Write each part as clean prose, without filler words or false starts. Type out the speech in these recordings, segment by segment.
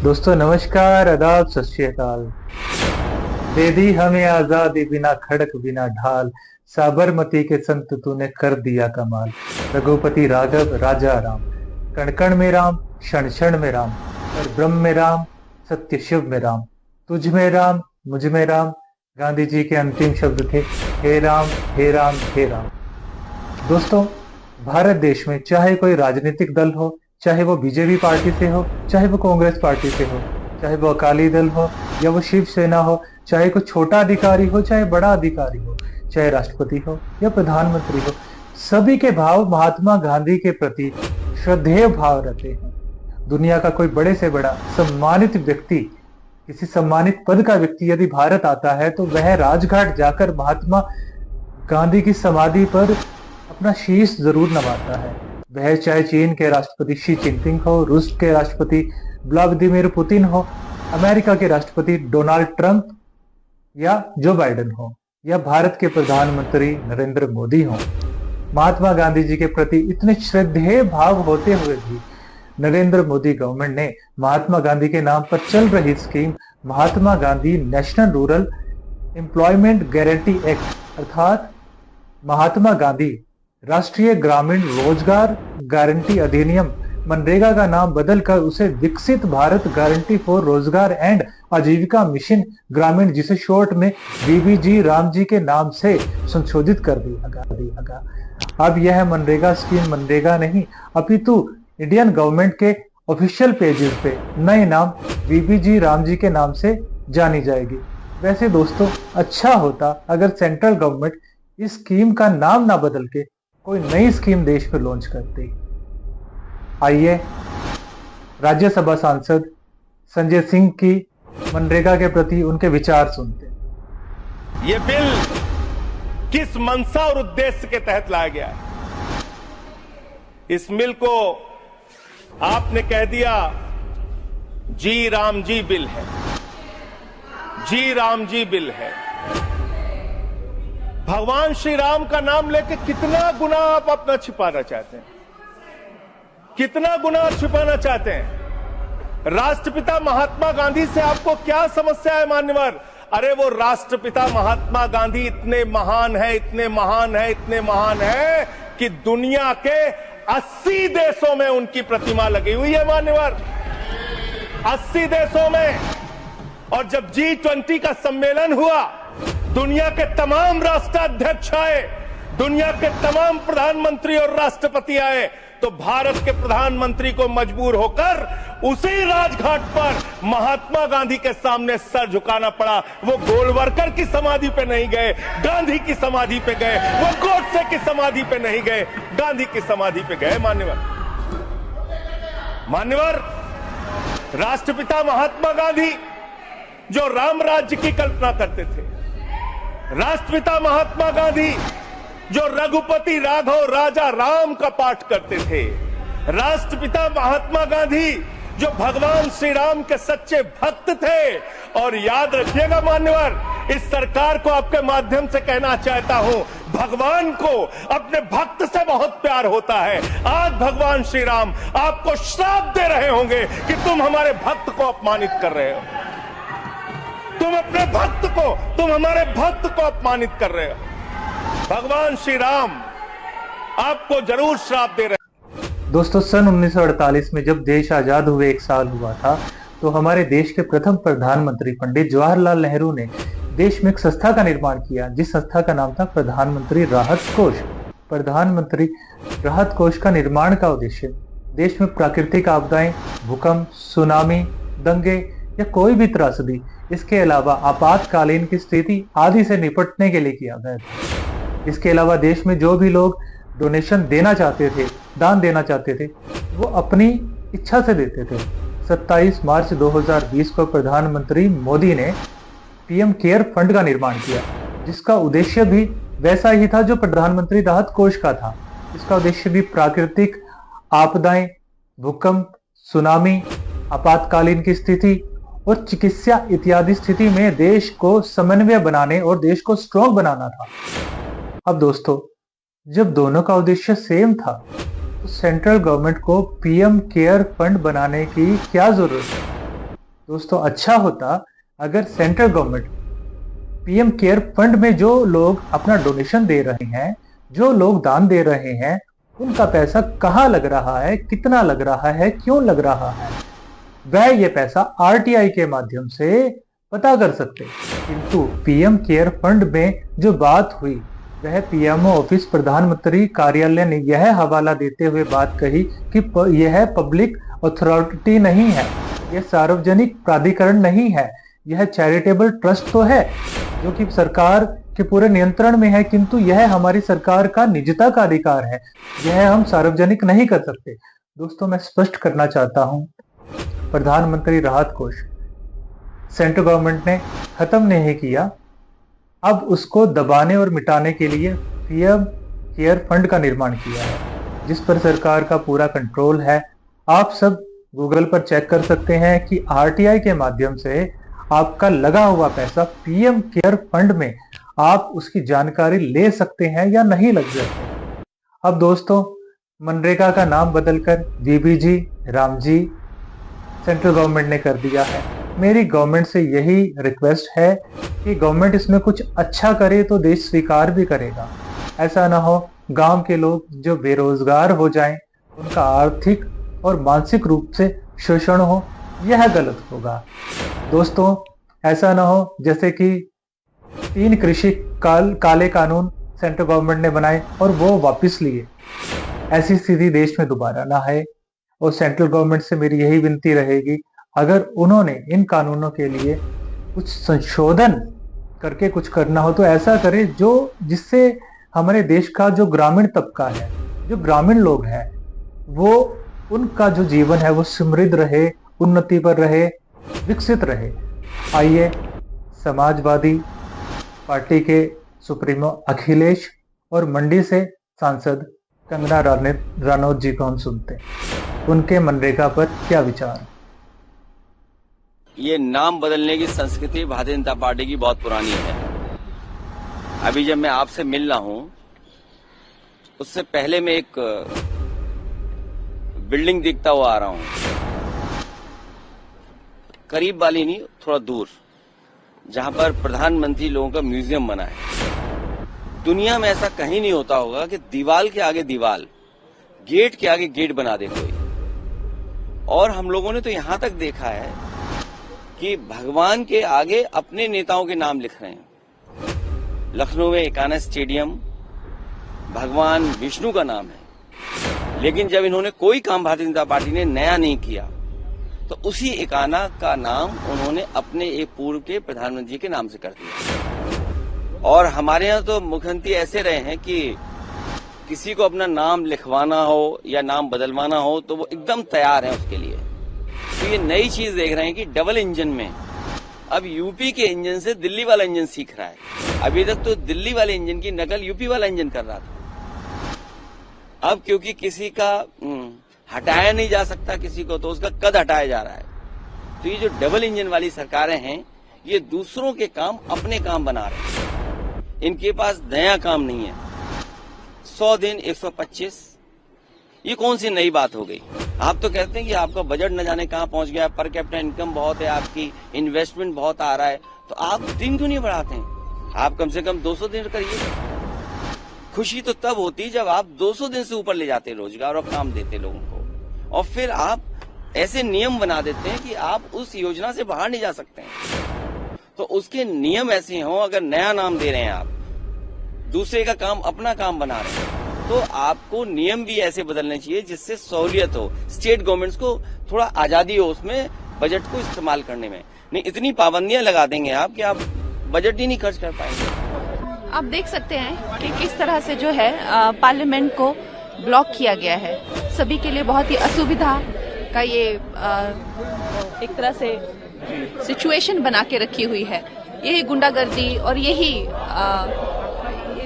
दोस्तों नमस्कार, आदाब, सत श्री अकाल। दे दी हमें आजादी बिना खड़क बिना ढाल, साबरमती के संत तूने कर दिया कमाल। रघुपति राघव राजा राम, कण कण में राम, क्षण क्षण में राम, पर ब्रह्म में राम, सत्य शिव में राम, तुझ में राम, मुझ में राम। गांधी जी के अंतिम शब्द थे, हे राम हे राम हे राम। दोस्तों, भारत देश में चाहे कोई राजनीतिक दल हो, चाहे वो बीजेपी पार्टी से हो, चाहे वो कांग्रेस पार्टी से हो, चाहे वो अकाली दल हो या वो शिवसेना हो, चाहे कोई छोटा अधिकारी हो चाहे बड़ा अधिकारी हो, चाहे राष्ट्रपति हो या प्रधानमंत्री हो, सभी के भाव महात्मा गांधी के प्रति श्रद्धेय भाव रहते हैं। दुनिया का कोई बड़े से बड़ा सम्मानित व्यक्ति, किसी सम्मानित पद का व्यक्ति यदि भारत आता है तो वह राजघाट जाकर महात्मा गांधी की समाधि पर अपना शीश जरूर नवाता है। वह चाहे चीन के राष्ट्रपति शी जिनपिंग हो, रूस के राष्ट्रपति व्लादिमीर पुतिन हो, अमेरिका के राष्ट्रपति डोनाल्ड ट्रंप या जो बाइडेन हो, या भारत के प्रधानमंत्री नरेंद्र मोदी हो। महात्मा गांधी जी के प्रति इतने श्रद्धेय भाव होते हुए भी नरेंद्र मोदी गवर्नमेंट ने महात्मा गांधी के नाम पर चल रही scheme Mahatma Gandhi national rural employment guarantee act अर्थात महात्मा गांधी राष्ट्रीय ग्रामीण रोजगार गारंटी अधिनियम मनरेगा का नाम बदलकर उसे विकसित भारत गारंटी फॉर रोजगार एंड आजीविका मिशन ग्रामीण, जिसे शॉर्ट में बीबीजी राम जी के नाम से संशोधित कर दिया। अब यह मनरेगा स्कीम मनरेगा नहीं अपितु इंडियन गवर्नमेंट के ऑफिशियल पेजेस पे नए नाम बीबीजी राम जी के नाम से जानी जाएगी। वैसे दोस्तों, अच्छा होता अगर सेंट्रल गवर्नमेंट इस स्कीम का नाम ना बदल के कोई नई स्कीम देश में लॉन्च करती। आइए राज्यसभा सांसद संजय सिंह की मनरेगा के प्रति उनके विचार सुनते हैं। ये बिल किस मंशा और उद्देश्य के तहत लाया गया है? इस बिल को आपने कह दिया जी राम जी बिल है, जी राम जी बिल है। भगवान श्री राम का नाम लेके कितना गुनाह आप अपना छिपाना चाहते हैं, कितना गुनाह छिपाना चाहते हैं? राष्ट्रपिता महात्मा गांधी से आपको क्या समस्या है मान्यवर? अरे वो राष्ट्रपिता महात्मा गांधी इतने महान है, इतने महान है, इतने महान है कि दुनिया के 80 देशों में उनकी प्रतिमा लगी हुई है मान्यवर, 80 देशों में। और जब G20 का सम्मेलन हुआ, दुनिया के तमाम राष्ट्राध्यक्ष आए, दुनिया के तमाम प्रधानमंत्री और राष्ट्रपति आए, तो भारत के प्रधानमंत्री को मजबूर होकर उसी राजघाट पर महात्मा गांधी के सामने सर झुकाना पड़ा। वो गोलवरकर की समाधि पे नहीं गए, गांधी की समाधि पे गए। वो गोडसे की समाधि पे नहीं गए, गांधी की समाधि पे गए। मान्यवर, राष्ट्रपिता महात्मा गांधी जो राम राज्य की कल्पना करते थे, राष्ट्रपिता महात्मा गांधी जो रघुपति राघव राजा राम का पाठ करते थे, राष्ट्रपिता महात्मा गांधी जो भगवान श्री राम के सच्चे भक्त थे। और याद रखिएगा मान्यवर, इस सरकार को आपके माध्यम से कहना चाहता हूं, भगवान को अपने भक्त से बहुत प्यार होता है। आज भगवान श्री राम आपको श्राप दे रहे होंगे कि तुम हमारे भक्त को अपमानित कर रहे हो, तुम अपने भक्त को, तुम हमारे भक्त को अपमानित कर रहे हो। भगवान श्री राम आपको जरूर श्राप दे रहे हैं। दोस्तों, सन 1948 में जब देश आजाद हुए 1 साल हुआ था, तो हमारे देश के प्रथम प्रधानमंत्री पंडित जवाहरलाल नेहरू ने देश में एक संस्था का निर्माण किया, जिस संस्था का नाम था प्रधानमंत्री राहत कोष। प्रधानमंत्री राहत कोष का निर्माण का उद्देश्य देश में प्राकृतिक आपदाएं, भूकंप, सुनामी, दंगे या कोई भी त्रासदी, इसके अलावा आपातकालीन की स्थिति आदि से निपटने के लिए किया गया था। इसके अलावा देश में जो भी लोग डोनेशन देना चाहते थे, दान देना चाहते थे, वो अपनी इच्छा से देते थे। 27 मार्च 2020 को प्रधानमंत्री मोदी ने पीएम केयर फंड का निर्माण किया, जिसका उद्देश्य भी वैसा ही था जो प्रधानमंत्री राहत कोष का था। इसका उद्देश्य भी प्राकृतिक आपदाएं, भूकंप, सुनामी, आपातकालीन की स्थिति और चिकित्सा इत्यादि स्थिति में देश को समन्वय बनाने और देश को स्ट्रॉन्ग बनाना था। अब दोस्तों, जब दोनों का उद्देश्य सेम था, तो सेंट्रल गवर्नमेंट को पीएम केयर फंड बनाने की क्या जरूरत है? दोस्तों, अच्छा होता अगर central government PM care fund में जो लोग अपना डोनेशन दे रहे हैं, जो लोग दान दे रहे हैं, उनका पैसा कहाँ लग रहा है, कितना लग रहा है, क्यों लग रहा है, वह ये पैसा आरटीआई के माध्यम से पता कर सकते। किंतु पीएम केयर फंड में जो बात हुई वह पीएमओ ऑफिस प्रधानमंत्री कार्यालय ने यह हवाला देते हुए बात कही कि यह पब्लिक अथॉरिटी नहीं है, यह सार्वजनिक प्राधिकरण नहीं है, यह चैरिटेबल ट्रस्ट तो है जो कि सरकार के पूरे नियंत्रण में है, किंतु यह हमारी सरकार का निजता का अधिकार है, यह हम सार्वजनिक नहीं कर सकते। दोस्तों, मैं स्पष्ट करना चाहता हूं, प्रधानमंत्री राहत कोष सेंट्रल गवर्नमेंट ने खत्म नहीं किया, अब उसको दबाने और मिटाने के लिए पीएम केयर फंड का निर्माण किया है, जिस पर सरकार का पूरा कंट्रोल है। आप सब गूगल पर चेक कर सकते हैं कि आरटीआई के माध्यम से आपका लगा हुआ पैसा पीएम केयर फंड में आप उसकी जानकारी ले सकते हैं या नहीं लग सकते। अब दोस्तों, मनरेगा का नाम बदलकर बीबीजी रामजी सेंट्रल गवर्नमेंट ने कर दिया है। मेरी गवर्नमेंट से यही रिक्वेस्ट है कि गवर्नमेंट इसमें कुछ अच्छा करे तो देश स्वीकार भी करेगा। ऐसा ना हो गांव के लोग जो बेरोजगार हो जाएं, उनका आर्थिक और मानसिक रूप से शोषण हो, यह गलत होगा। दोस्तों, ऐसा ना हो जैसे कि 3 कृषि काले कानून सेंट्रल गवर्नमेंट ने बनाए और वो वापस लिए, ऐसी स्थिति देश में दोबारा ना आए। और सेंट्रल गवर्नमेंट से मेरी यही विनती रहेगी, अगर उन्होंने इन कानूनों के लिए कुछ संशोधन करके कुछ करना हो तो ऐसा करे जिससे हमारे देश का जो ग्रामीण तबका है, जो ग्रामीण लोग हैं, वो उनका जो जीवन है वो समृद्ध रहे, उन्नति पर रहे, विकसित रहे। आइए समाजवादी पार्टी के सुप्रीमो अखिलेश और मंडी से सांसद कंगना रनौत जी को हम सुनते हैं, उनके मनरेगा पर क्या विचार। ये नाम बदलने की संस्कृति भारतीय जनता पार्टी की बहुत पुरानी है। अभी जब मैं आपसे मिल रहा हूं, उससे पहले मैं एक बिल्डिंग देखता हुआ आ रहा हूं, करीब वाली नहीं, थोड़ा दूर, जहां पर प्रधानमंत्री लोगों का म्यूजियम बना है। दुनिया में ऐसा कहीं नहीं होता होगा कि दीवार के आगे दीवार, गेट के आगे गेट बना दे कोई। और हम लोगों ने तो यहां तक देखा है कि भगवान के आगे अपने नेताओं के नाम लिख रहे हैं। लखनऊ में एकाना स्टेडियम भगवान विष्णु का नाम है, लेकिन जब इन्होंने कोई काम भारतीय जनता पार्टी ने नया नहीं किया तो उसी एकाना का नाम उन्होंने अपने एक पूर्व के प्रधानमंत्री के नाम से कर दिया। और हमारे यहाँ तो मुख्यमंत्री ऐसे रहे हैं कि किसी को अपना नाम लिखवाना हो या नाम बदलवाना हो तो वो एकदम तैयार है उसके लिए। तो ये नई चीज देख रहे हैं कि डबल इंजन में अब यूपी के इंजन से दिल्ली वाला इंजन सीख रहा है। अभी तक तो दिल्ली वाले इंजन की नकल यूपी वाला इंजन कर रहा था। अब क्योंकि किसी का हटाया नहीं जा सकता किसी को, तो उसका कद हटाया जा रहा है। तो ये जो डबल इंजन वाली सरकारें हैं, ये दूसरों के काम अपने काम बना रहे हैं। इनके पास नया काम नहीं है। 100 दिन 125, ये कौन सी नई बात हो गई। आप तो कहते हैं कि आपका बजट न जाने कहां पहुंच गया, पर कैपिटा इनकम बहुत है, आपकी इन्वेस्टमेंट बहुत आ रहा है, तो आप दिन क्यों नहीं बढ़ाते हैं। आप कम से कम 200 दिन करिए। खुशी तो तब होती जब आप 200 दिन से ऊपर ले जाते रोजगार और काम देते लोगों को, और फिर आप ऐसे नियम बना देते हैं कि आप उस योजना से बाहर नहीं जा सकते हैं। तो उसके नियम ऐसे हों, अगर नया नाम दे रहे हैं आप, दूसरे का काम अपना काम बना रहे हैं, तो आपको नियम भी ऐसे बदलने चाहिए जिससे सहूलियत हो, स्टेट गवर्नमेंट्स को थोड़ा आजादी हो उसमें बजट को इस्तेमाल करने में। नहीं, इतनी पाबंदियां लगा देंगे आप कि आप बजट ही नहीं खर्च कर पाएंगे। आप देख सकते हैं कि किस तरह से जो है पार्लियामेंट को ब्लॉक किया गया है। सभी के लिए बहुत ही असुविधा का ये एक तरह से सिचुएशन बना के रखी हुई है। यही गुंडागर्दी और यही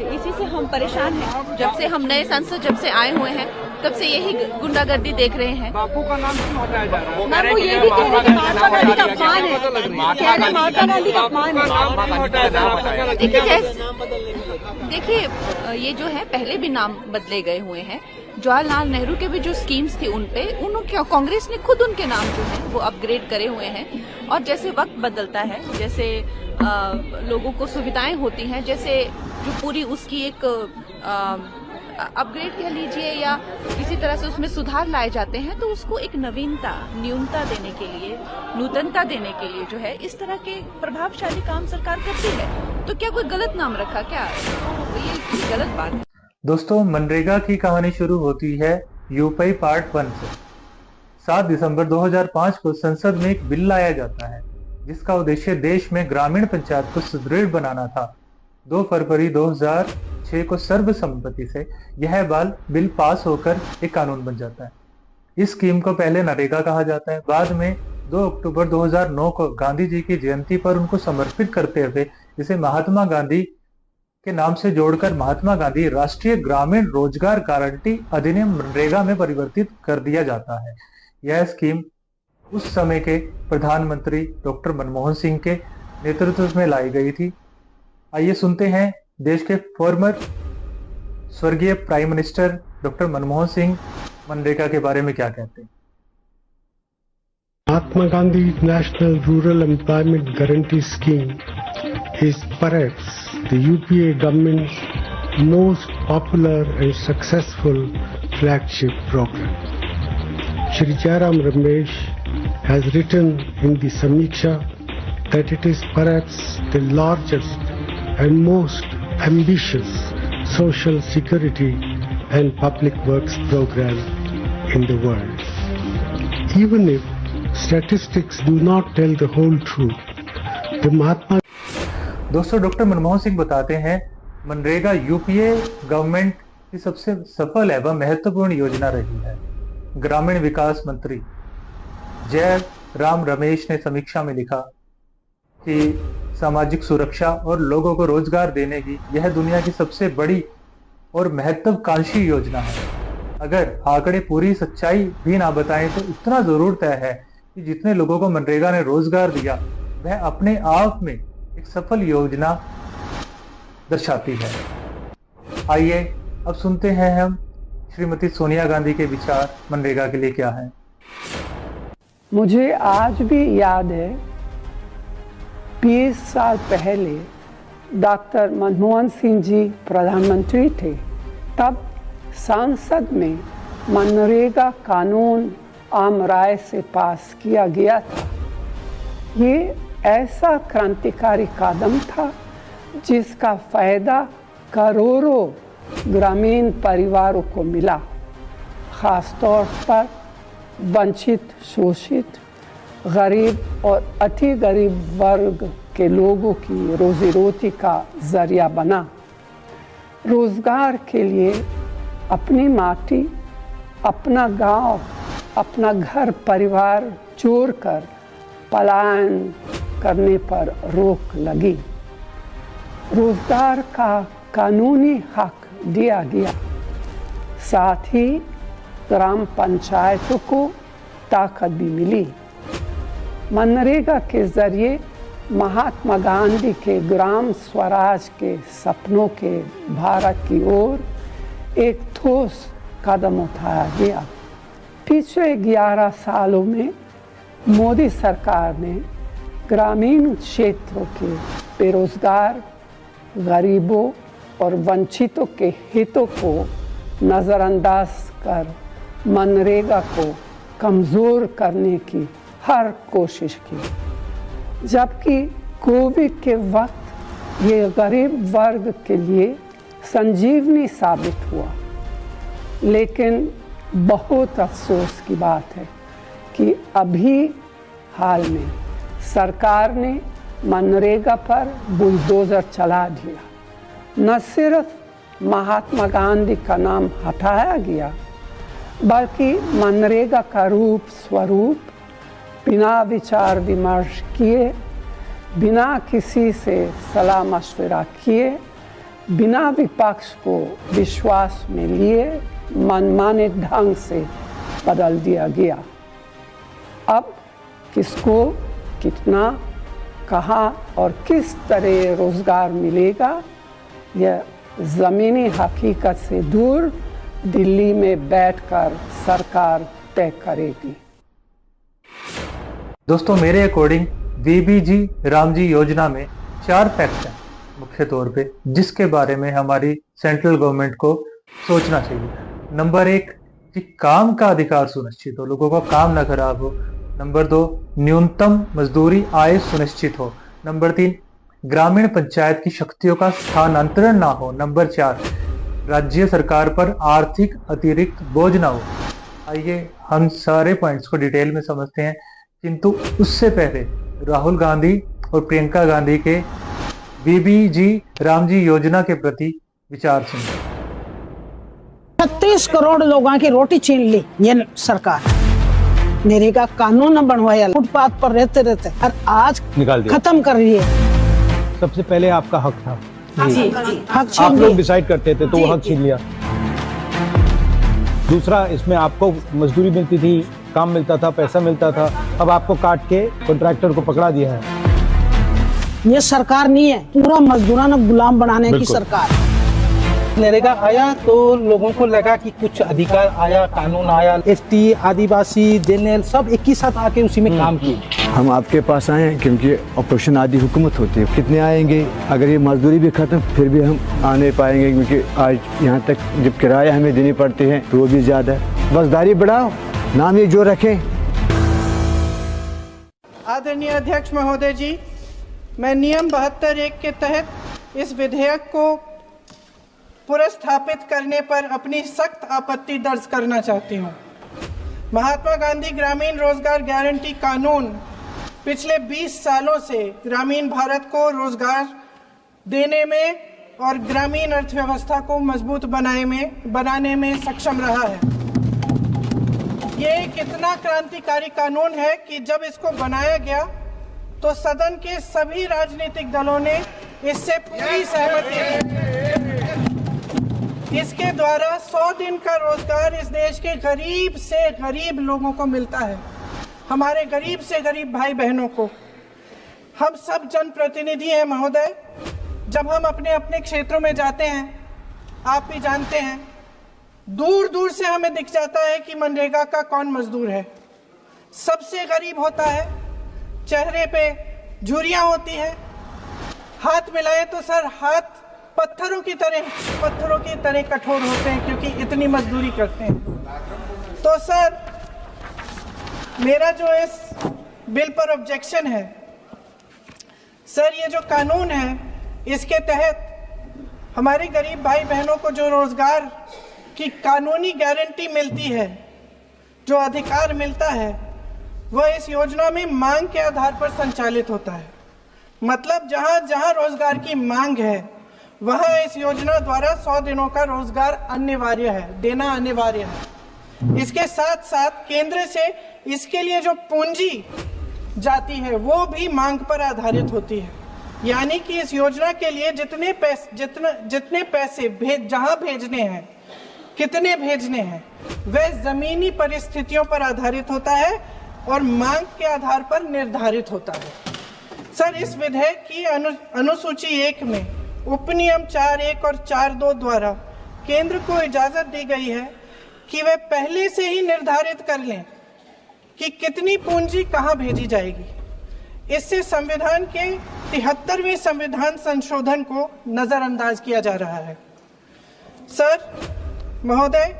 इसी से हम परेशान हैं। जब से हम नए सांसद जब से आए हुए हैं तब से यही गुंडागर्दी देख रहे हैं। बापू का नाम क्यों हटाया जा रहा है? मैम, वो ये भी कह रहे हैं कि महात्मा गांधी का अपमान है। कह रहे महात्मा गांधी का अपमान है। देखिए, ये जो है पहले भी नाम बदले गए हुए हैं, जवाहरलाल नेहरू के भी जो स्कीम्स थी उनपे उनके कांग्रेस ने खुद उनके नाम जो है वो अपग्रेड करे हुए हैं। और जैसे वक्त बदलता है, जैसे लोगों को सुविधाएं होती हैं, जैसे जो पूरी उसकी एक अपग्रेड कह लीजिए या किसी तरह से उसमें सुधार लाए जाते हैं, तो उसको एक न्यूनता देने के लिए, नूतनता देने के लिए जो है इस तरह के प्रभावशाली काम सरकार करती है। तो क्या कोई गलत नाम रखा क्या? तो ये गलत बात है। दोस्तों, मनरेगा की कहानी शुरू होती है यूपी पार्ट 1 से। 7 दिसंबर 2005 को संसद में एक बिल लाया जाता है जिसका उद्देश्य देश में ग्रामीण पंचायत को सुदृढ़ बनाना था। 2 फरवरी 2006 को सर्वसम्मति से यह बिल पास होकर एक कानून बन जाता है। इस स्कीम को पहले नरेगा कहा जाता है। बाद में 2 अक्टूबर 2009 को गांधी जी की जयंती पर उनको समर्पित करते हुए इसे महात्मा गांधी के नाम से जोड़कर महात्मा गांधी राष्ट्रीय ग्रामीण रोजगार गारंटी अधिनियम मनरेगा में परिवर्तित कर दिया जाता है। यह स्कीम उस समय के प्रधानमंत्री डॉक्टर मनमोहन सिंह के नेतृत्व में लाई गई थी। आइए सुनते हैं देश के फॉर्मर स्वर्गीय prime minister doctor Manmohan Singh MNREGA के बारे में क्या कहते हैं। Mahatma Gandhi National Rural Employment Guarantee Scheme is perhaps the UPA government's most popular and successful flagship program. Shri Jairam Ramesh has written in the Samiksha that it is perhaps the largest and most ambitious social security and public works program in the world. Even if statistics do not tell the whole truth, the Mahatma दोस्तों, doctor Manmohan Singh बताते हैं MNREGA UPA government की सबसे सफल एवं महत्वपूर्ण योजना रही है। ग्रामीण विकास मंत्री जय राम रमेश ने समीक्षा में लिखा कि सामाजिक सुरक्षा और लोगों को रोजगार देने की यह दुनिया की सबसे बड़ी और महत्वाकांक्षी योजना है। अगर आंकड़े पूरी सच्चाई भी ना बताएं तो इतना जरूर तय है कि जितने लोगों को मनरेगा ने रोजगार दिया वह अपने आप में एक सफल योजना दर्शाती है। आइए अब सुनते हैं हम श्रीमती सोनिया गांधी के विचार मनरेगा के लिए क्या है। मुझे आज भी याद है 20 साल पहले डॉक्टर मनमोहन सिंह जी प्रधानमंत्री थे, तब संसद में मनरेगा कानून आम राय से पास किया गया था। ये ऐसा क्रांतिकारी कदम था जिसका फायदा करोड़ों ग्रामीण परिवारों को मिला, खासतौर पर वंचित, शोषित, गरीब और अति गरीब वर्ग के लोगों की रोजी रोटी का जरिया बना। रोजगार के लिए अपनी माटी, अपना गांव, अपना घर परिवार छोड़कर पलायन करने पर रोक लगी। रोजगार का कानूनी हक दिया गया, साथ ही ग्राम पंचायतों को ताकत भी मिली। मनरेगा के जरिए महात्मा गांधी के ग्राम स्वराज के सपनों के भारत की ओर एक ठोस कदम उठाया गया। पिछले 11 सालों में मोदी सरकार ने ग्रामीण क्षेत्रों के बेरोजगार, गरीबों और वंचितों के हितों को नज़रअंदाज कर मनरेगा को कमज़ोर करने की हर कोशिश की, जबकि कोविड के वक्त ये गरीब वर्ग के लिए संजीवनी साबित हुआ। लेकिन बहुत अफसोस की बात है कि अभी हाल में सरकार ने मनरेगा पर बुलडोजर चला दिया। न सिर्फ महात्मा गांधी का नाम हटाया गया, बल्कि मनरेगा का रूप स्वरूप बिना विचार विमर्श किए, बिना किसी से सलाह मशवरा किए, बिना विपक्ष को विश्वास में लिए मनमाने ढंग से बदल दिया गया। अब किसको कितना, कहाँ और किस तरह रोजगार मिलेगा, यह ज़मीनी हकीकत से दूर दिल्ली में बैठकर सरकार तय करेगी। दोस्तों, मेरे अकॉर्डिंग बीबीजी रामजी योजना में 4 फैक्ट हैं मुख्य तौर पे, जिसके बारे में हमारी सेंट्रल गवर्नमेंट को सोचना चाहिए। नंबर 1 कि काम का अधिकार सुनिश्चित हो, लोगों का काम ना खराब हो। नंबर 2 न्यूनतम मजदूरी आय सुनिश्चित हो। नंबर 3 ग्रामीण पंचायत की शक्तियों का स्थानांतरण ना हो। नंबर 4 राज्य सरकार पर आर्थिक अतिरिक्त बोझ ना हो। आइए हम सारे पॉइंट्स को डिटेल में समझते हैं, किंतु उससे पहले राहुल गांधी और प्रियंका गांधी के बीबीजी रामजी योजना के प्रति विचार सुनिए। 36 करोड़ लोगों की रोटी छीन ली ये सरकार। नरेगा कानून न बनवाया, फुटपाथ पर रहते रहते और आज निकाल दिया, खत्म कर रही है। सबसे पहले आपका हक था, हक छीन आप लोग लिया। डिसाइड करते थे तो वो हक छीन लिया। दूसरा, इसमें आपको मजदूरी मिलती थी, काम मिलता था, पैसा मिलता था, अब आपको काट के कॉन्ट्रैक्टर को पकड़ा दिया है। ये सरकार नहीं है, पूरा मजदूराना गुलाम बनाने की सरकार। नरेगा आया तो लोगों को लगा कि कुछ अधिकार आया, कानून आया, एसटी, आदिवासी, जनरल सब एक ही साथ आके उसी में काम किए। हम आपके पास आए हैं क्योंकि ऑपरेशन आदि हुकूमत होती है। कितने आएंगे? अगर ये मजदूरी भी खत्म फिर भी हम आ नहीं पाएंगे, क्योंकि आज यहाँ तक जब किराया हमें देनी पड़ती है तो वो भी ज्यादा है। बसदारी बढ़ाओ, नाम ये जो रखें। आदरणीय अध्यक्ष महोदय जी, मैं नियम 72(1) के तहत इस विधेयक को पुनर्स्थापित करने पर अपनी सख्त आपत्ति दर्ज करना चाहती हूँ। महात्मा गांधी ग्रामीण रोजगार गारंटी कानून पिछले 20 सालों से ग्रामीण भारत को रोजगार देने में और ग्रामीण अर्थव्यवस्था को मजबूत बनाने में सक्षम रहा है। ये एक इतना क्रांतिकारी कानून है कि जब इसको बनाया गया तो सदन के सभी राजनीतिक दलों ने इससे पूरी सहमति दी। इसके द्वारा 100 दिन का रोजगार इस देश के गरीब से गरीब लोगों को मिलता है, हमारे गरीब से गरीब भाई बहनों को। हम सब जनप्रतिनिधि हैं महोदय, जब हम अपने अपने क्षेत्रों में जाते हैं, आप भी जानते हैं, दूर दूर से हमें दिख जाता है कि मनरेगा का कौन मजदूर है। सबसे गरीब होता है, चेहरे पे झुर्रियां होती है, हाथ मिलाए तो सर हाथ पत्थरों की तरह कठोर होते हैं क्योंकि इतनी मजदूरी करते हैं। तो सर, मेरा जो इस बिल पर ऑब्जेक्शन है, सर ये जो कानून है इसके तहत हमारे गरीब भाई बहनों को जो रोजगार की कानूनी गारंटी मिलती है, जो अधिकार मिलता है, वह इस योजना में मांग के आधार पर संचालित होता है। मतलब जहां जहां रोजगार की मांग है वहां इस योजना द्वारा 100 दिनों का रोजगार अनिवार्य है, देना अनिवार्य है। इसके साथ साथ केंद्र से इसके लिए जो पूंजी जाती है वो भी मांग पर आधारित होती है। यानी कि इस योजना के लिए जितने पैसे जहां भेजने हैं, कितने भेजने हैं, वह जमीनी परिस्थितियों पर आधारित होता है और मांग के आधार पर निर्धारित होता है। सर, इस विधेयक की अनुसूची 1 में उपनियम 4(1) और 4(2) द्वारा केंद्र को इजाजत दी गई है कि वे पहले से ही निर्धारित कर लें कि कितनी पूंजी कहां भेजी जाएगी। इससे संविधान के 73वें संविधान संशोधन को नजरअंदाज किया जा रहा है। सर महोदय,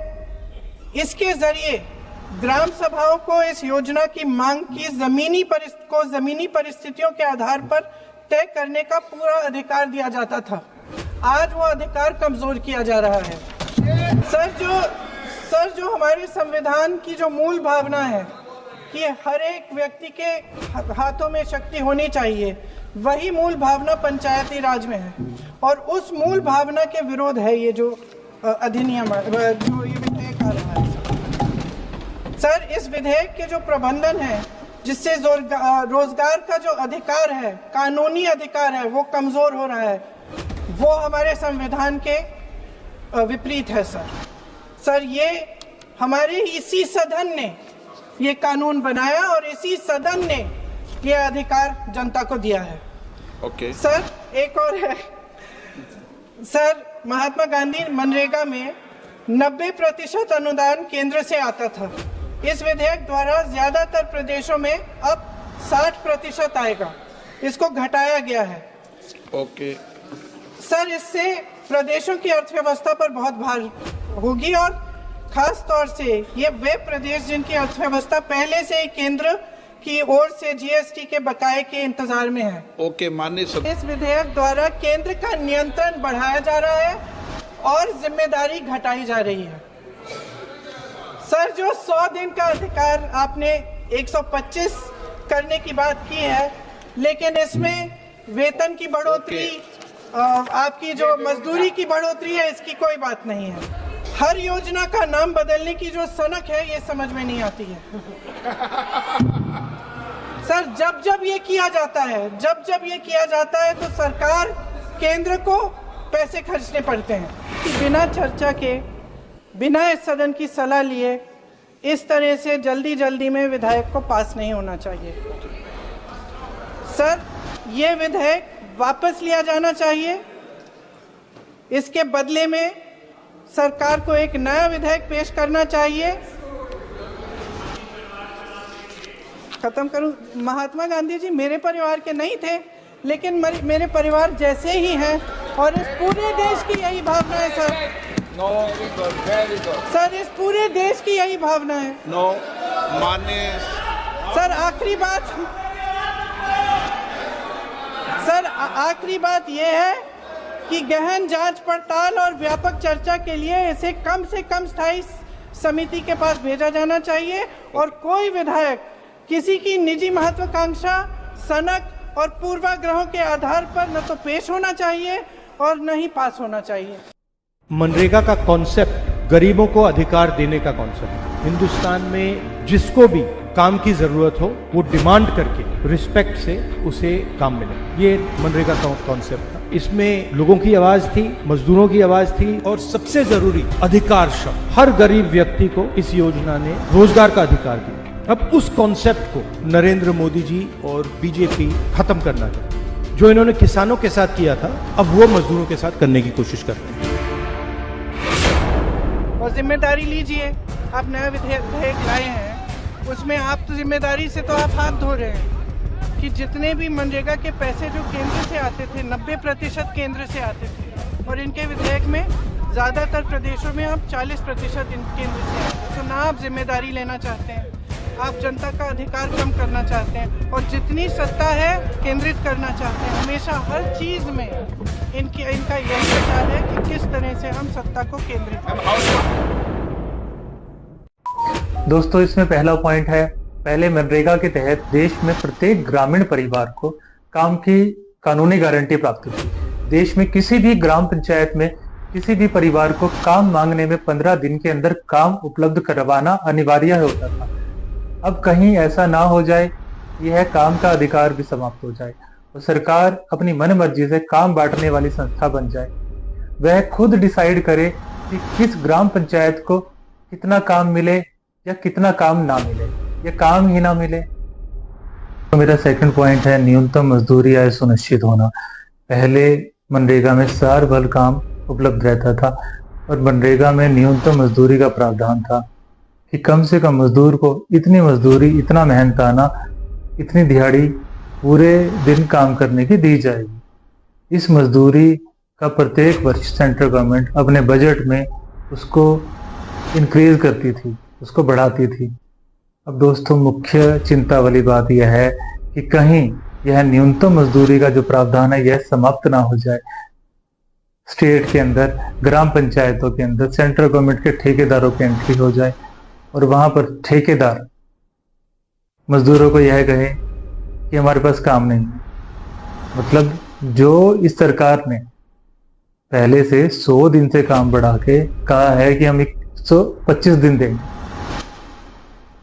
इसके जरिए ग्राम सभाओं को इस योजना की मांग की जमीनी परिस्थितियों के आधार पर तय करने का पूरा अधिकार दिया जाता था। आज वो अधिकार कमजोर किया जा रहा है। सर जो हमारे संविधान की जो मूल भावना है कि हर एक व्यक्ति के हाथों में शक्ति होनी चाहिए, वही मूल भावना पंचायती राज में है और उस मूल भावना के विरोध है ये जो अधिनियम जो ये विधेयक आ रहा है। सर, इस विधेयक के जो प्रबंधन है जिससे रोजगार का जो अधिकार है, कानूनी अधिकार है, वो कमजोर हो रहा है, वो हमारे संविधान के विपरीत है। सर ये हमारे इसी सदन ने ये कानून बनाया और इसी सदन ने ये अधिकार जनता को दिया है। ओके। सर, एक और है सर, महात्मा गांधी मनरेगा में 90% अनुदान केंद्र से आता था। इस विधेयक द्वारा ज्यादातर प्रदेशों में अब 60% आएगा, इसको घटाया गया है। ओके सर, इससे प्रदेशों की अर्थव्यवस्था पर बहुत भार होगी और खास तौर से ये वे प्रदेश जिनकी अर्थव्यवस्था पहले से ही केंद्र की ओर से जीएसटी के बकाये के इंतजार में है। ओके माननीय इस विधेयक द्वारा केंद्र का नियंत्रण बढ़ाया जा रहा है और जिम्मेदारी घटाई जा रही है। सर, जो 100 दिन का अधिकार आपने 125 करने की बात की है, लेकिन इसमें वेतन की बढ़ोतरी, आपकी जो मजदूरी की बढ़ोतरी है, इसकी कोई बात नहीं है। हर योजना का नाम बदलने की जो सनक है, ये समझ में नहीं आती है। सर, जब जब ये किया जाता है तो सरकार केंद्र को पैसे खर्चने पड़ते हैं कि बिना चर्चा के, बिना इस सदन की सलाह लिए इस तरह से जल्दी में विधेयक को पास नहीं होना चाहिए। सर, ये विधेयक वापस लिया जाना चाहिए। इसके बदले में सरकार को एक नया विधेयक पेश करना चाहिए। खत्म करूं। महात्मा गांधी जी मेरे परिवार के नहीं थे, लेकिन मेरे परिवार जैसे ही हैं और इस पूरे देश की यही भावना है। सर, इस पूरे देश की यही भावना है। माननीय सर, आखिरी बात यह है कि गहन जांच पड़ताल और व्यापक चर्चा के लिए इसे कम से कम स्थायी समिति के पास भेजा जाना चाहिए और कोई विधायक किसी की निजी महत्वाकांक्षा, सनक और पूर्वाग्रहों के आधार पर न तो पेश होना चाहिए और न ही पास होना चाहिए। मनरेगा का कॉन्सेप्ट गरीबों को अधिकार देने का कॉन्सेप्ट है। हिंदुस्तान में जिसको भी काम की जरूरत हो, वो डिमांड करके रिस्पेक्ट से उसे काम मिले, ये मनरेगा का कॉन्सेप्ट था। इसमें लोगों की आवाज थी, मजदूरों की आवाज थी और सबसे जरूरी अधिकार शब्द। हर गरीब व्यक्ति को इस योजना ने रोजगार का अधिकार दिया। अब उस कॉन्सेप्ट को नरेंद्र मोदी जी और बीजेपी खत्म करना चाहते। जो इन्होंने किसानों के साथ किया था, अब वो मजदूरों के साथ करने की कोशिश कर रहे हैं। और जिम्मेदारी लीजिए, आप नया विधेयक लाए हैं, उसमें आप तो जिम्मेदारी से तो आप हाथ धो रहे हैं कि जितने भी मनरेगा के पैसे जो केंद्र से आते थे, 90% केंद्र से आते थे और इनके विधेयक में ज्यादातर प्रदेशों में अब 40% केंद्र से आते हैं। तो ना आप जिम्मेदारी लेना चाहते हैं, आप जनता का अधिकार कम करना चाहते हैं और जितनी सत्ता है केंद्रित करना चाहते हैं। हमेशा हर चीज में इनका यही विचार है कि किस तरह से हम सत्ता को केंद्रित करें। दोस्तों, इसमें पहला पॉइंट है, पहले मनरेगा के तहत देश में प्रत्येक ग्रामीण परिवार को काम की कानूनी गारंटी प्राप्त थी। देश में किसी भी ग्राम पंचायत में किसी भी परिवार को काम मांगने में 15 दिन के अंदर काम उपलब्ध करवाना अनिवार्य होता था। अब कहीं ऐसा ना हो जाए, यह काम का अधिकार भी समाप्त हो जाए और सरकार अपनी मनमर्जी से काम बांटने वाली संस्था बन जाए। वह खुद डिसाइड करे कि किस ग्राम पंचायत को कितना काम मिले या कितना काम ना मिले या काम ही ना मिले। तो मेरा सेकंड पॉइंट है न्यूनतम मजदूरी आय सुनिश्चित होना। पहले मनरेगा में साल भर काम उपलब्ध रहता था और मनरेगा में न्यूनतम मजदूरी का प्रावधान था कि कम से कम मजदूर को इतनी मजदूरी, इतना मेहनताना, इतनी दिहाड़ी पूरे दिन काम करने की दी जाएगी। इस मजदूरी का प्रत्येक वर्ष सेंट्रल गवर्नमेंट अपने बजट में उसको इंक्रीज करती थी, उसको बढ़ाती थी। अब दोस्तों, मुख्य चिंता वाली बात यह है कि कहीं यह न्यूनतम मजदूरी का जो प्रावधान है यह समाप्त ना हो जाए। स्टेट के अंदर, ग्राम पंचायतों के अंदर सेंट्रल गवर्नमेंट के ठेकेदारों की एंट्री हो जाए और वहां पर ठेकेदार मजदूरों को यह कहे कि हमारे पास काम नहीं है। मतलब जो इस सरकार ने पहले से 100 दिन से काम बढ़ा के कहा है कि हम 125 दिन देंगे,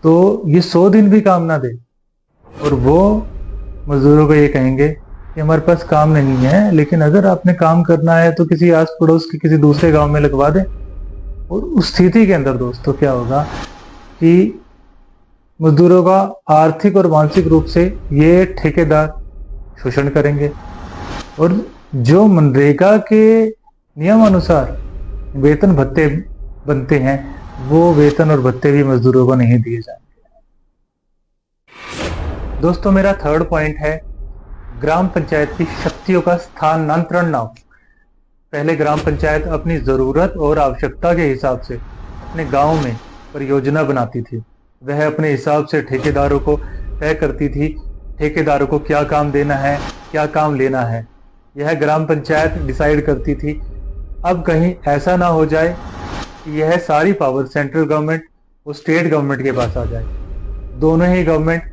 तो ये 100 दिन भी काम ना दे और वो मजदूरों को ये कहेंगे कि हमारे पास काम नहीं है, लेकिन अगर आपने काम करना है तो किसी आस पड़ोस के किसी दूसरे गांव में लगवा दें। और उस स्थिति के अंदर दोस्तों क्या होगा कि मजदूरों का आर्थिक और मानसिक रूप से ये ठेकेदार शोषण करेंगे और जो मनरेगा के नियम अनुसार वेतन भत्ते बनते हैं वो वेतन और भत्ते भी मजदूरों को नहीं दिए जाएंगे। दोस्तों, मेरा थर्ड पॉइंट है ग्राम पंचायत की शक्तियों का स्थानांतरण ना हो। पहले ग्राम पंचायत अपनी जरूरत और आवश्यकता के हिसाब से अपने गांव में परियोजना बनाती थी। वह अपने हिसाब से ठेकेदारों को तय करती थी, ठेकेदारों को क्या काम देना है, क्या काम लेना है, यह ग्राम पंचायत डिसाइड करती थी। अब कहीं ऐसा ना हो जाए कि यह सारी पावर सेंट्रल गवर्नमेंट और स्टेट गवर्नमेंट के पास आ जाए। दोनों ही गवर्नमेंट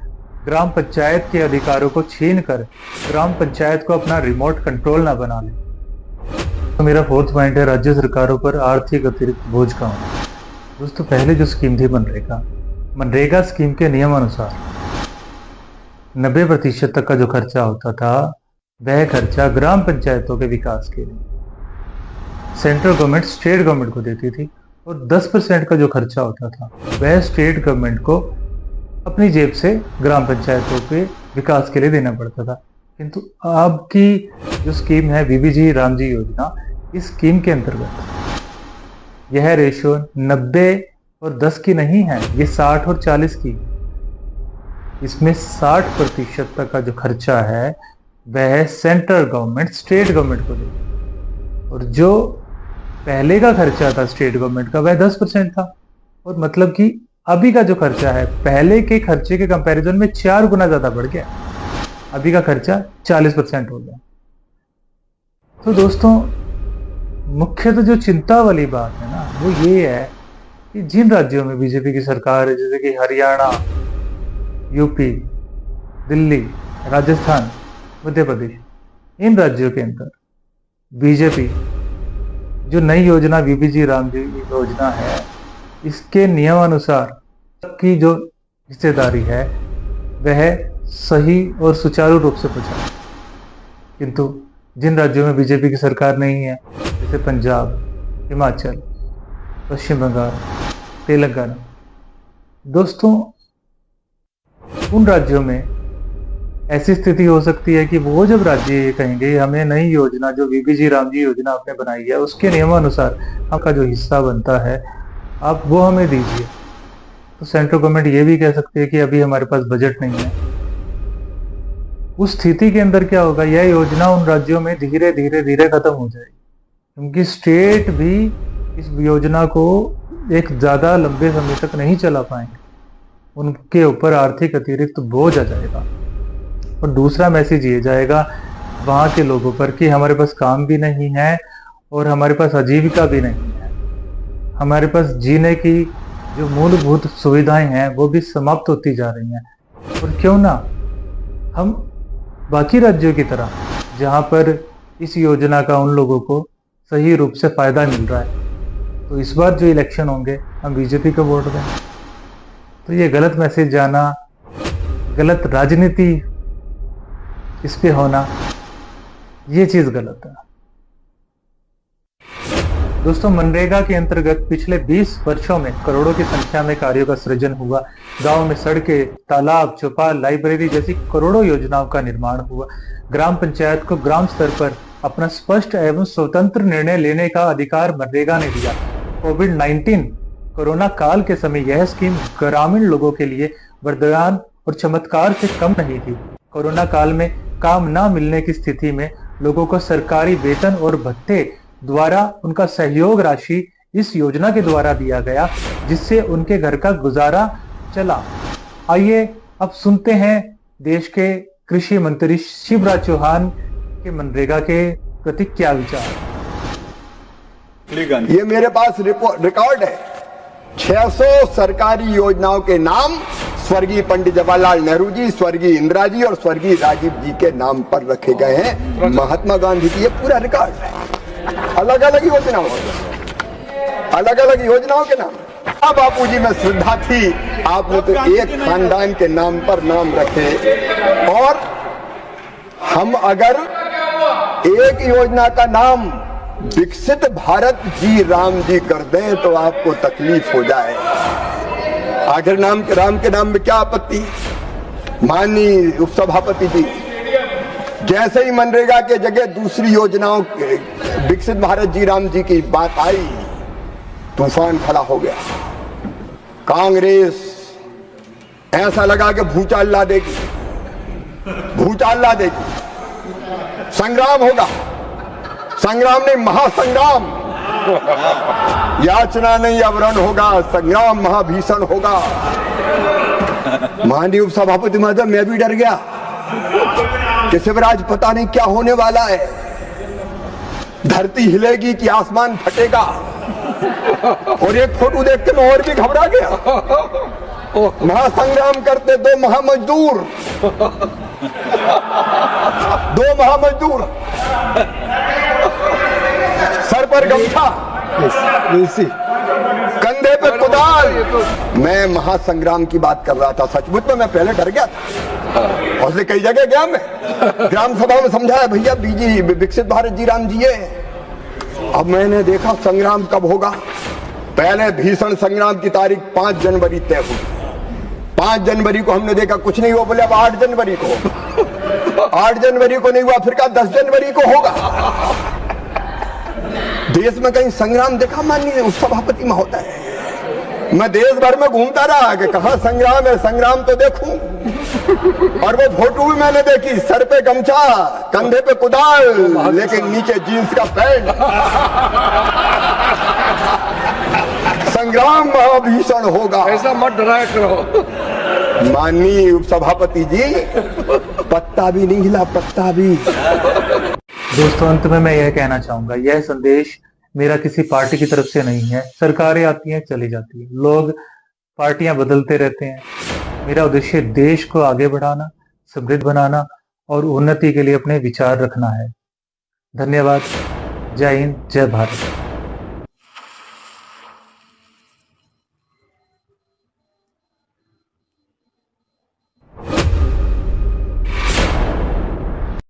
ग्राम पंचायत के अधिकारों को छीनकर ग्राम पंचायत को अपना रिमोट कंट्रोल ना बना ले। तो मेरा फोर्थ पॉइंट है राज्य सरकारों पर आर्थिक अतिरिक्त बोझ का होना। दोस्तों, पहले जो स्कीम थी मनरेगा स्कीम के नियम अनुसार 90% तक का जो खर्चा होता था वह खर्चा ग्राम पंचायतों के विकास के लिए सेंट्रल गवर्नमेंट स्टेट गवर्नमेंट को देती थी, और 10% का जो खर्चा होता था वह स्टेट गवर्नमेंट को अपनी जेब से ग्राम पंचायतों के विकास के लिए देना पड़ता था। किंतु अब की जो स्कीम है बीबीजी रामजी योजना, इस स्कीम के अंतर्गत यह रेशियो 90 और 10 की नहीं है, ये 60 और 40 की। इसमें 60% तक का जो खर्चा है वह सेंट्रल गवर्नमेंट स्टेट गवर्नमेंट को देगी, और जो पहले का खर्चा था स्टेट गवर्नमेंट का वह 10% था। और मतलब कि अभी का जो खर्चा है पहले के खर्चे के कंपैरिजन में 4 गुना ज्यादा बढ़ गया। अभी का खर्चा 40% हो गया। तो दोस्तों, मुख्यतः जो चिंता वाली बात है ना वो ये है कि जिन राज्यों में बीजेपी की सरकार है, जैसे कि हरियाणा, यूपी, दिल्ली, राजस्थान, मध्य प्रदेश, इन राज्यों के अंदर बीजेपी जो नई योजना बीबीजी रामजी योजना है, इसके नियमानुसार की जो हिस्सेदारी है वह सही और सुचारू रूप से पहुंचा। किंतु जिन राज्यों में बीजेपी की सरकार नहीं है, जैसे पंजाब, हिमाचल, पश्चिम बंगाल, तेलंगाना, दोस्तों उन राज्यों में ऐसी स्थिति हो सकती है कि वो जब राज्य ये कहेंगे हमें नई योजना जो बीबीजी रामजी योजना आपने बनाई है उसके नियमानुसार आपका जो हिस्सा बनता है आप वो हमें दीजिए, तो सेंट्रल गवर्नमेंट ये भी कह सकती है कि अभी हमारे पास बजट नहीं है। उस स्थिति के अंदर क्या होगा, यह योजना उन राज्यों में धीरे धीरे खत्म हो जाएगी, क्योंकि स्टेट भी इस योजना को एक ज्यादा लंबे समय तक नहीं चला पाएंगे, उनके ऊपर आर्थिक अतिरिक्त बोझ आ जाएगा। और दूसरा मैसेज ये जाएगा वहां के लोगों पर कि हमारे पास काम भी नहीं है और हमारे पास आजीविका भी नहीं है, हमारे पास जीने की जो मूलभूत सुविधाएं हैं वो भी समाप्त होती जा रही हैं। और क्यों ना हम बाकी राज्यों की तरह, जहां पर इस योजना का उन लोगों को सही रूप से फायदा मिल रहा है, तो इस बार जो इलेक्शन होंगे हम बीजेपी को वोट दें। तो ये गलत मैसेज जाना, गलत राजनीति इस पे होना, ये चीज गलत है। दोस्तों, मनरेगा के अंतर्गत पिछले 20 वर्षों में करोड़ों की संख्या में कार्यों का सृजन हुआ। गांव में सड़कें, तालाब, चौपाल, लाइब्रेरी जैसी करोड़ों योजनाओं का निर्माण हुआ। ग्राम पंचायत को ग्राम स्तर पर अपना स्पष्ट एवं स्वतंत्र निर्णय लेने का अधिकार मनरेगा ने दिया। कोविड-19 कोरोना काल के समय यह स्कीम ग्रामीण लोगों के लिए वरदान और चमत्कार से कम नहीं थी। कोरोना काल में काम न मिलने की स्थिति में लोगों को सरकारी वेतन और भत्ते द्वारा उनका सहयोग राशि इस योजना के द्वारा दिया गया, जिससे उनके घर का गुजारा चला। आइए अब सुनते हैं देश के कृषि मंत्री शिवराज चौहान के मनरेगा के प्रति क्या विचार। ये मेरे पास रिकॉर्ड है, 600 सरकारी योजनाओं के नाम स्वर्गीय पंडित जवाहरलाल नेहरू जी, स्वर्गीय इंदिरा जी और स्वर्गीय राजीव जी के नाम पर रखे गए हैं। महात्मा गांधी जी, ये पूरा रिकॉर्ड है। अलग अलग योजनाओं के नाम। अब बापू जी में श्रद्धा थी, आपने तो एक खानदान के नाम पर नाम रखे, और हम अगर एक योजना का नाम विकसित भारत जी राम जी कर दें तो आपको तकलीफ हो जाए। आखिर राम के नाम में क्या आपत्ति। माननीय उपसभापति जी, जैसे ही मनरेगा के जगह दूसरी योजनाओं विकसित भारत जी राम जी की बात आई, तूफान खड़ा हो गया। कांग्रेस ऐसा लगा कि भूचाल ला देगी, भूचाल ला देगी। संग्राम होगा, संग्राम नहीं महासंग्राम। याचना नहीं अवरण होगा, संग्राम महाभीषण होगा। माननीय उपसभापति महोदय, मैं भी डर गया कि शिवराज पता नहीं क्या होने वाला है, धरती हिलेगी कि आसमान फटेगा। और एक फोटो देख के मैं और भी घबरा गया। महासंग्राम करते दो महामजदूर, दो महामजदूर, सर पर गमछा, कंधे पे कुदाल। मैं महासंग्राम की बात कर रहा था। सचमुच में मैं पहले डर गया था, और इसलिए कई जगह गया मैं, ग्राम सभा में समझाया भैया बीजी विकसित भारत जी राम जी है। अब मैंने देखा संग्राम कब होगा। पहले भीषण संग्राम की तारीख 5 जनवरी तय हुई। 5 जनवरी को हमने देखा कुछ नहीं हुआ, बोले अब 8 जनवरी को। 8 जनवरी को नहीं हुआ, फिर कहा 10 जनवरी को होगा। देश में कहीं संग्राम देखा माननीय उपसभापति महोदय? मैं देश भर में घूमता रहा कि कहां संग्राम है, संग्राम तो देखूं। और वो फोटो भी मैंने देखी, सर पे गमछा, कंधे पे कुदाल, लेकिन नीचे जीन्स का पैंट। संग्राम महाभीषण होगा, ऐसा मत डराया करो। माननीय उपसभापति जी, पत्ता भी नहीं हिला, पत्ता भी। दोस्तों, अंत में मैं यह कहना चाहूंगा, यह संदेश मेरा किसी पार्टी की तरफ से नहीं है। सरकारें आती हैं, चली जाती हैं, लोग पार्टियां बदलते रहते हैं। मेरा उद्देश्य देश को आगे बढ़ाना, समृद्ध बनाना और उन्नति के लिए अपने विचार रखना है। धन्यवाद। जय हिंद, जय भारत।